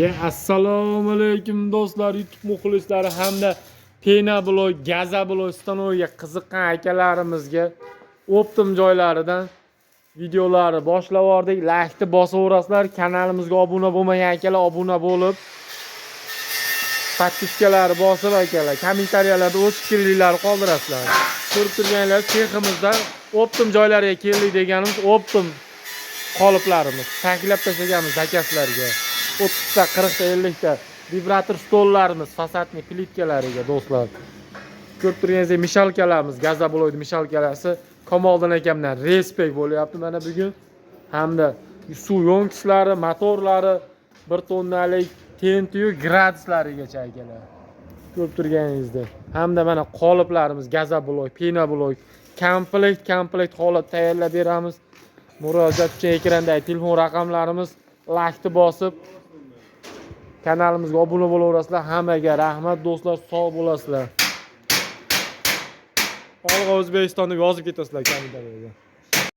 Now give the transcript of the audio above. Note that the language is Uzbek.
Assalomu alaykum do'stlar, YouTube muxlislari hamda Pena Bloy, Gaza Bloy stanoviga qiziqqan akalarimizga optim joylaridan videolarni boshlab yubordik. Like'ni bosaverasizlar, kanalimizga obuna bo'lmagan akalar obuna bo'lib, podpiskalarni bosib akalar, kommentariyalarda o'z fikrlaringizni qoldirasizlar. Ko'rib turganlar seximizda optim joylariga keldik deganimiz optim qoliplarimiz taklif tashlaganmiz zakazlarga. 30 ta, 40 ta, 50 ta vibrator stollarimiz fasadni plitkalariga do'stlar. Ko'rib turganingizdek mishalkalarimiz, Gaza Bloy'ning mishalkalasi Kamoliddin akamdan respekt bo'lyapti mana bugun. Hamda suv yo'nkislari, motorlari 1 tonnalik tentuyu gradislarigacha akalar. Ko'rib turganingizdek. Hamda mana qoliplarimiz Gaza Bloy, Pena Bloy komplekt holat tayyorlab beramiz. Murojaat uchun ekrandagi telefon raqamlarimiz, like'ni bosib kanalimizga obuna bo'laverasizlar. Hammaga rahmat do'stlar, sog' bo'lasizlar. Olg'a O'zbekiston deb yozib ketasizlar kommentariyaga.